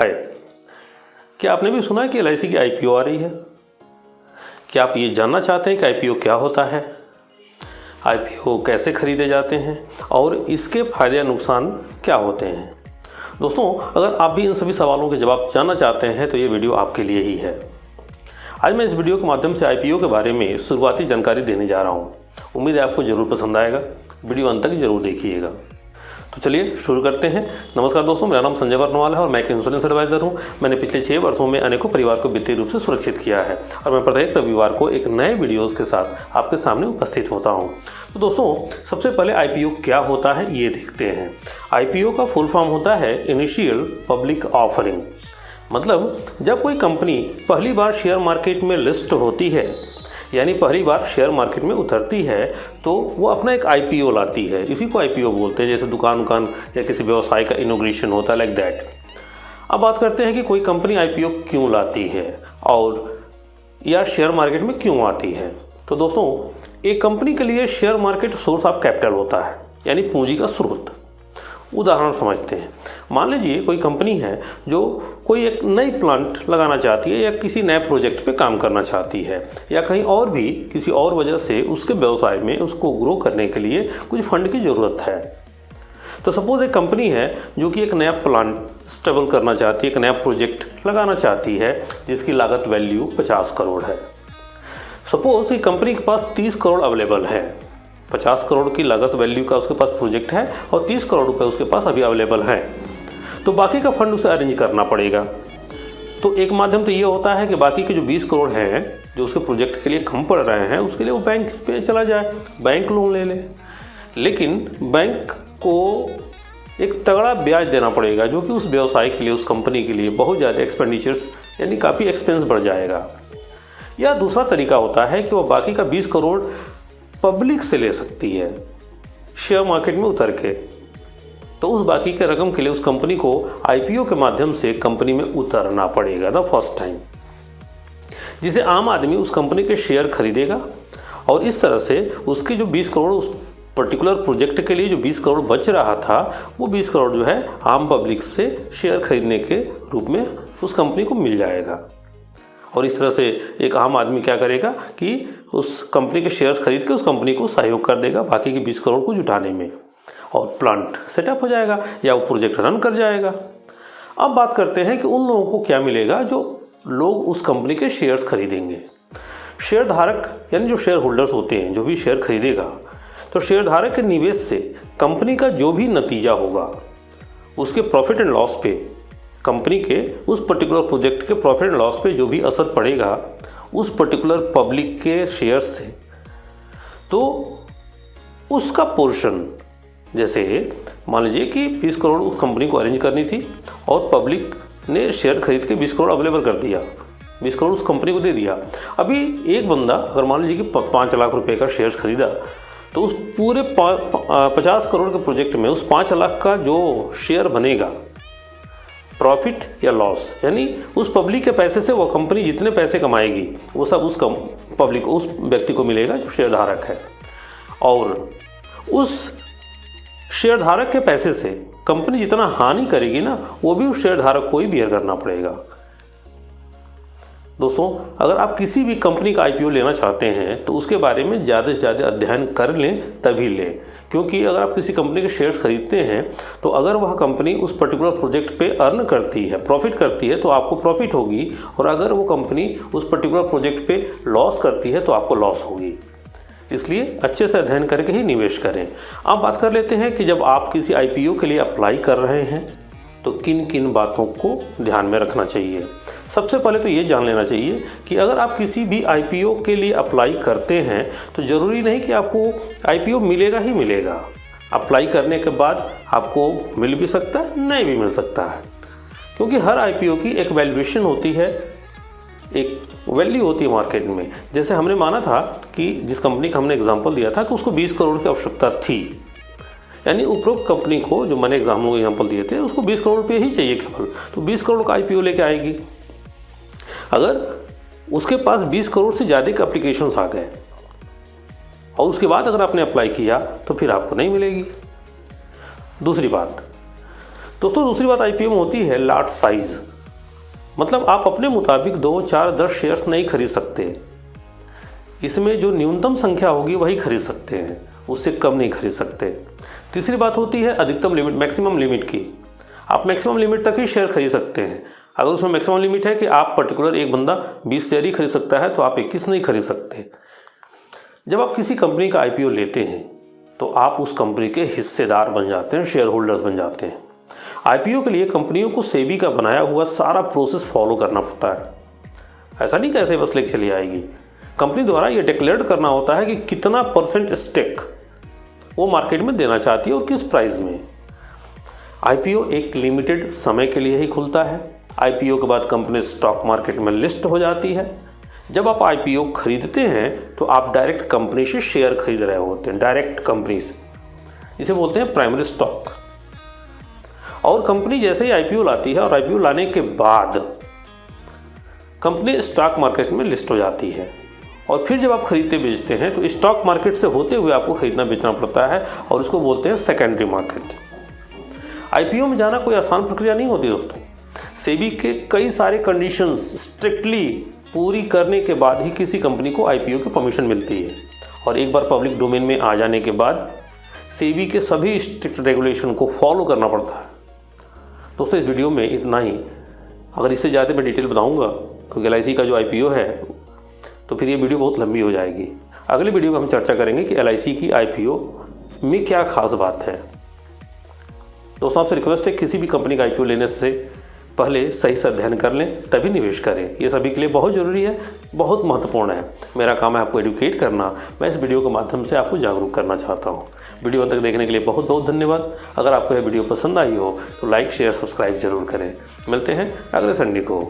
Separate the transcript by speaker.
Speaker 1: हाय, क्या आपने भी सुना है कि LIC की IPO आ रही है? क्या आप ये जानना चाहते हैं कि IPO क्या होता है, IPO कैसे खरीदे जाते हैं और इसके फायदे या नुकसान क्या होते हैं? दोस्तों, अगर आप भी इन सभी सवालों के जवाब जानना चाहते हैं तो ये वीडियो आपके लिए ही है। आज मैं इस वीडियो के माध्यम से IPO के बारे में शुरुआती जानकारी देने जा रहा हूँ। उम्मीद है आपको ज़रूर पसंद आएगा। वीडियो अंत तक जरूर देखिएगा। तो चलिए शुरू करते हैं। नमस्कार दोस्तों, मेरा नाम संजय वर्णवाल है और मैं एक इंश्योरेंस एडवाइज़र हूं। मैंने पिछले 6 वर्षों में अनेकों परिवार को वित्तीय रूप से सुरक्षित किया है और मैं प्रत्येक रविवार को एक नए वीडियोस के साथ आपके सामने उपस्थित होता हूं। तो दोस्तों, सबसे पहले IPO क्या होता है ये देखते हैं। IPO का फुल फॉर्म होता है इनिशियल पब्लिक ऑफरिंग। मतलब जब कोई कंपनी पहली बार शेयर मार्केट में लिस्ट होती है, यानी पहली बार शेयर मार्केट में उतरती है, तो वो अपना एक IPO लाती है। इसी को IPO बोलते हैं, जैसे दुकान या किसी व्यवसाय का इनोग्रेशन होता है, लाइक दैट। अब बात करते हैं कि कोई कंपनी IPO क्यों लाती है और या शेयर मार्केट में क्यों आती है। तो दोस्तों, एक कंपनी के लिए share market source of capital होता है, यानी पूंजी का स्रोत। उदाहरण समझते हैं। मान लीजिए कोई कंपनी है जो कोई एक नई प्लांट लगाना चाहती है या किसी नए प्रोजेक्ट पे काम करना चाहती है या कहीं और भी किसी और वजह से उसके व्यवसाय में उसको ग्रो करने के लिए कुछ फंड की ज़रूरत है। तो सपोज़ एक कंपनी है जो कि एक नया प्लांट स्टेबल करना चाहती है, एक नया प्रोजेक्ट लगाना चाहती है जिसकी लागत वैल्यू 50 करोड़ है। सपोज़ कि कंपनी के पास 30 करोड़ अवेलेबल है। 50 करोड़ की लागत वैल्यू का उसके पास प्रोजेक्ट है और 30 करोड़ रुपए उसके पास अभी अवेलेबल है। तो बाकी का फंड उसे अरेंज करना पड़ेगा। तो एक माध्यम तो ये होता है कि बाकी के जो 20 करोड़ हैं जो उसके प्रोजेक्ट के लिए कम पड़ रहे हैं, उसके लिए वो बैंक पे चला जाए, बैंक लोन ले ले। लेकिन बैंक को एक तगड़ा ब्याज देना पड़ेगा जो कि उस व्यवसाय के लिए, उस कंपनी के लिए बहुत ज़्यादा एक्सपेंडिचर्स यानी काफ़ी एक्सपेंस बढ़ जाएगा। या दूसरा तरीका होता है कि वो बाकी का 20 करोड़ पब्लिक से ले सकती है शेयर मार्केट में उतर के। तो उस बाकी के रकम के लिए उस कंपनी को IPO के माध्यम से कंपनी में उतरना पड़ेगा द फर्स्ट टाइम, जिसे आम आदमी उस कंपनी के शेयर खरीदेगा और इस तरह से उसके जो 20 करोड़ उस पर्टिकुलर प्रोजेक्ट के लिए जो 20 करोड़ बच रहा था, वो 20 करोड़ जो है आम पब्लिक से शेयर खरीदने के रूप में उस कंपनी को मिल जाएगा। और इस तरह से एक आम आदमी क्या करेगा कि उस कंपनी के शेयर्स खरीद के उस कंपनी को सहयोग कर देगा बाकी के 20 करोड़ को जुटाने में, और प्लांट सेटअप हो जाएगा या वो प्रोजेक्ट रन कर जाएगा। अब बात करते हैं कि उन लोगों को क्या मिलेगा जो लोग उस कंपनी के शेयर्स खरीदेंगे। शेयर धारक यानी जो शेयर होल्डर्स होते हैं, जो भी शेयर खरीदेगा, तो शेयर धारक के निवेश से कंपनी का जो भी नतीजा होगा उसके प्रॉफिट एंड लॉस पे, कंपनी के उस पर्टिकुलर प्रोजेक्ट के प्रॉफिट एंड लॉस पे जो भी असर पड़ेगा उस पर्टिकुलर पब्लिक के शेयर से, तो उसका पोर्शन, जैसे मान लीजिए कि 20 करोड़ उस कंपनी को अरेंज करनी थी और पब्लिक ने शेयर खरीद के 20 करोड़ अवेलेबल कर दिया, 20 करोड़ उस कंपनी को दे दिया। अभी एक बंदा अगर मान लीजिए कि 5 लाख रुपए का शेयर खरीदा, तो उस पूरे 50 करोड़ के प्रोजेक्ट में उस 5 लाख का जो शेयर बनेगा, प्रॉफिट या लॉस, यानी उस पब्लिक के पैसे से वो कंपनी जितने पैसे कमाएगी वो सब उस पब्लिक उस व्यक्ति को मिलेगा जो शेयरधारक है, और उस शेयरधारक के पैसे से कंपनी जितना हानि करेगी ना, वो भी उस शेयरधारक को ही बियर करना पड़ेगा। दोस्तों, अगर आप किसी भी कंपनी का IPO लेना चाहते हैं तो उसके बारे में ज़्यादा से ज़्यादा अध्ययन कर लें, तभी लें। क्योंकि अगर आप किसी कंपनी के शेयर्स खरीदते हैं तो अगर वह कंपनी उस पर्टिकुलर प्रोजेक्ट पे अर्न करती है, प्रॉफिट करती है, तो आपको प्रॉफिट होगी, और अगर वो कंपनी उस पर्टिकुलर प्रोजेक्ट पे लॉस करती है तो आपको लॉस होगी। इसलिए अच्छे से अध्ययन करके ही निवेश करें। अब बात कर लेते हैं कि जब आप किसी IPO के लिए अप्लाई कर रहे हैं तो किन किन बातों को ध्यान में रखना चाहिए। सबसे पहले तो ये जान लेना चाहिए कि अगर आप किसी भी IPO के लिए अप्लाई करते हैं तो ज़रूरी नहीं कि आपको IPO मिलेगा ही मिलेगा। अप्लाई करने के बाद आपको मिल भी सकता है, नहीं भी मिल सकता है, क्योंकि हर IPO की एक वैल्यूएशन होती है, एक वैल्यू होती है मार्केट में। जैसे हमने माना था कि जिस कंपनी का हमने एग्जांपल दिया था कि उसको 20 करोड़ की आवश्यकता थी, यानी उपरोक्त कंपनी को जो मैंने एग्जाम्पल दिए थे उसको 20 करोड़ रुपये ही चाहिए केवल, तो 20 करोड़ का IPO लेके आएगी। अगर उसके पास 20 करोड़ से ज़्यादा के एप्लीकेशंस आ गए और उसके बाद अगर आपने अप्लाई किया तो फिर आपको नहीं मिलेगी। दूसरी बात IPO में होती है लाट साइज़। मतलब आप अपने मुताबिक 2, 4, 10 शेयर्स नहीं खरीद सकते। इसमें जो न्यूनतम संख्या होगी वही खरीद सकते हैं, उससे कम नहीं खरीद सकते। तीसरी बात होती है अधिकतम लिमिट, मैक्सिमम लिमिट की। आप मैक्सिमम लिमिट तक ही शेयर खरीद सकते हैं। अगर उसमें मैक्सिमम लिमिट है कि आप पर्टिकुलर एक बंदा 20 शेयर ही खरीद सकता है, तो आप 21 नहीं खरीद सकते। जब आप किसी कंपनी का IPO लेते हैं तो आप उस कंपनी के हिस्सेदार बन जाते हैं, शेयर होल्डर्स बन जाते हैं। IPO के लिए कंपनियों को सेबी का बनाया हुआ सारा प्रोसेस फॉलो करना पड़ता है। ऐसा नहीं कैसे बस लेके चली आएगी। कंपनी द्वारा ये डिक्लेयर करना होता है कि कितना % स्टेक वो मार्केट में देना चाहती है और किस प्राइस में। IPO एक लिमिटेड समय के लिए ही खुलता है। IPO के बाद कंपनी स्टॉक मार्केट में लिस्ट हो जाती है। जब आप IPO खरीदते हैं तो आप डायरेक्ट कंपनी से शेयर खरीद रहे होते हैं, डायरेक्ट कंपनी से। इसे बोलते हैं प्राइमरी स्टॉक। और कंपनी जैसे ही IPO लाती है और IPO लाने के बाद कंपनी स्टॉक मार्केट में लिस्ट हो जाती है। और फिर जब आप खरीदते बेचते हैं तो स्टॉक मार्केट से होते हुए आपको खरीदना बेचना पड़ता है और उसको बोलते हैं सेकेंडरी मार्केट। IPO में जाना कोई आसान प्रक्रिया नहीं होती दोस्तों। सेबी के कई सारे कंडीशंस स्ट्रिक्टली पूरी करने के बाद ही किसी कंपनी को IPO की परमिशन मिलती है। और एक बार पब्लिक डोमेन में आ जाने के बाद सेबी के सभी स्ट्रिक्ट रेगुलेशन को फॉलो करना पड़ता है। दोस्तों इस वीडियो में इतना ही। अगर इससे ज़्यादा मैं डिटेल बताऊंगा क्योंकि LIC का जो IPO है तो फिर ये वीडियो बहुत लंबी हो जाएगी। अगले वीडियो में हम चर्चा करेंगे कि LIC की IPO में क्या खास बात है। दोस्तों आपसे रिक्वेस्ट है किसी भी कंपनी का IPO लेने से पहले सही से अध्ययन कर लें, तभी निवेश करें। ये सभी के लिए बहुत ज़रूरी है, बहुत महत्वपूर्ण है। मेरा काम है आपको एडुकेट करना। मैं इस वीडियो के माध्यम से आपको जागरूक करना चाहता हूँ। वीडियो तक देखने के लिए बहुत बहुत धन्यवाद। अगर आपको यह वीडियो पसंद आई हो तो लाइक, शेयर, सब्सक्राइब जरूर करें। मिलते हैं अगले संडे को।